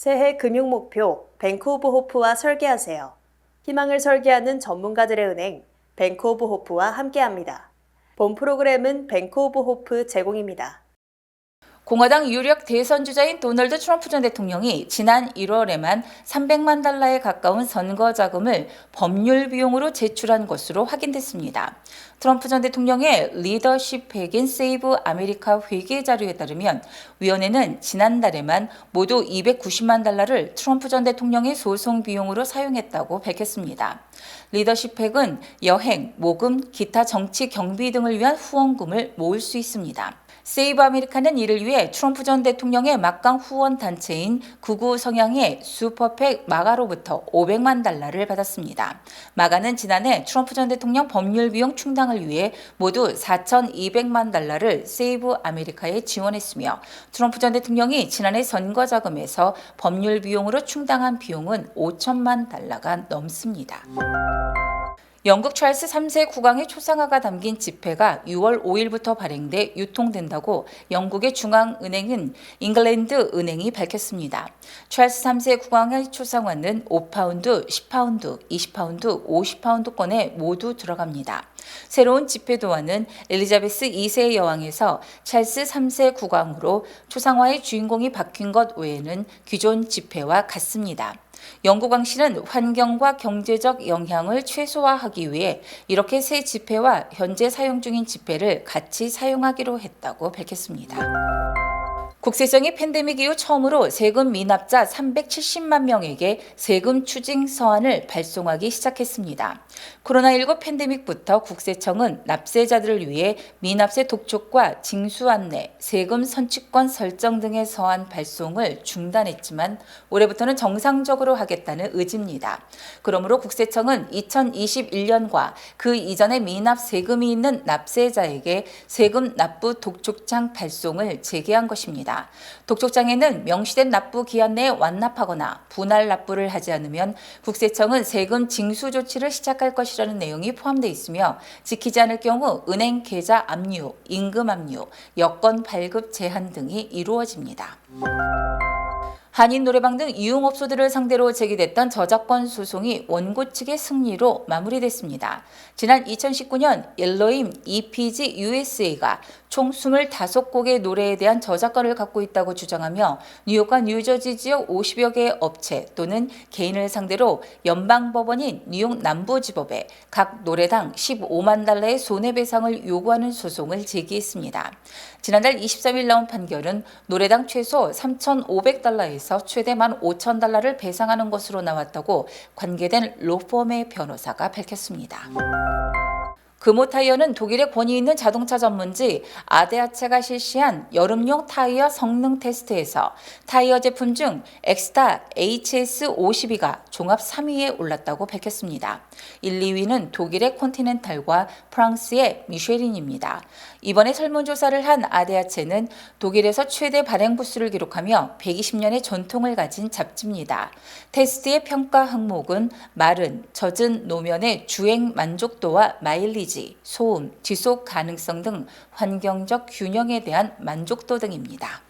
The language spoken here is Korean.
새해 금융 목표 뱅크 오브 호프와 설계하세요. 희망을 설계하는 전문가들의 은행 뱅크 오브 호프와 함께합니다. 본 프로그램은 뱅크 오브 호프 제공입니다. 공화당 유력 대선 주자인 도널드 트럼프 전 대통령이 지난 1월에만 300만 달러에 가까운 선거 자금을 법률 비용으로 제출한 것으로 확인됐습니다. 트럼프 전 대통령의 리더십 백인 세이브 아메리카 회계 자료에 따르면 위원회는 지난달에만 모두 290만 달러를 트럼프 전 대통령의 소송 비용으로 사용했다고 밝혔습니다. 리더십 팩은 여행, 모금, 기타 정치 경비 등을 위한 후원금을 모을 수 있습니다. 세이브 아메리카는 이를 위해 트럼프 전 대통령의 막강 후원 단체인 극우 성향의 슈퍼팩 마가로부터 500만 달러를 받았습니다. 마가는 지난해 트럼프 전 대통령 법률 비용 충당을 위해 모두 4,200만 달러를 세이브 아메리카에 지원했으며 트럼프 전 대통령이 지난해 선거 자금에서 법률 비용으로 충당한 비용은 5천만 달러가 넘습니다. 영국 찰스 3세 국왕의 초상화가 담긴 지폐가 6월 5일부터 발행돼 유통된다고 영국의 중앙은행인 잉글랜드 은행이 밝혔습니다. 찰스 3세 국왕의 초상화는 5파운드, 10파운드, 20파운드, 50파운드권에 모두 들어갑니다. 새로운 지폐 도안은 엘리자베스 2세 여왕에서 찰스 3세 국왕으로 초상화의 주인공이 바뀐 것 외에는 기존 지폐와 같습니다. 영국 왕실은 환경과 경제적 영향을 최소화하기 위해 이렇게 새 지폐와 현재 사용 중인 지폐를 같이 사용하기로 했다고 밝혔습니다. 국세청이 팬데믹 이후 처음으로 세금 미납자 370만 명에게 세금 추징 서한을 발송하기 시작했습니다. 코로나19 팬데믹부터 국세청은 납세자들을 위해 미납세 독촉과 징수 안내, 세금 선취권 설정 등의 서한 발송을 중단했지만 올해부터는 정상적으로 하겠다는 의지입니다. 그러므로 국세청은 2021년과 그 이전에 미납 세금이 있는 납세자에게 세금 납부 독촉장 발송을 재개한 것입니다. 독촉장에는 명시된 납부 기한 내에 완납하거나 분할 납부를 하지 않으면 국세청은 세금 징수 조치를 시작할 것이라는 내용이 포함되어 있으며 지키지 않을 경우 은행 계좌 압류, 임금 압류, 여권 발급 제한 등이 이루어집니다. 한인 노래방 등 유흥업소들을 상대로 제기됐던 저작권 소송이 원고 측의 승리로 마무리됐습니다. 지난 2019년 일로임 EPG USA가 총 25곡의 노래에 대한 저작권을 갖고 있다고 주장하며 뉴욕과 뉴저지 지역 50여 개의 업체 또는 개인을 상대로 연방법원인 뉴욕 남부지법에 각 노래당 15만 달러의 손해배상을 요구하는 소송을 제기했습니다. 지난달 23일 나온 판결은 노래당 최소 3,500달러에서 최대 15,000달러를 배상하는 것으로 나왔다고 관계된 로펌의 변호사가 밝혔습니다. 금호타이어는 독일의 권위 있는 자동차 전문지 아데아체가 실시한 여름용 타이어 성능 테스트에서 타이어 제품 중 엑스타 HS52가 종합 3위에 올랐다고 밝혔습니다. 1, 2위는 독일의 콘티넨탈과 프랑스의 미쉐린입니다. 이번에 설문조사를 한 아데아체는 독일에서 최대 발행 부수를 기록하며 120년의 전통을 가진 잡지입니다. 테스트의 평가 항목은 마른, 젖은 노면의 주행 만족도와 마일리지, 소음, 지속 가능성 등 환경적 균형에 대한 만족도 등입니다.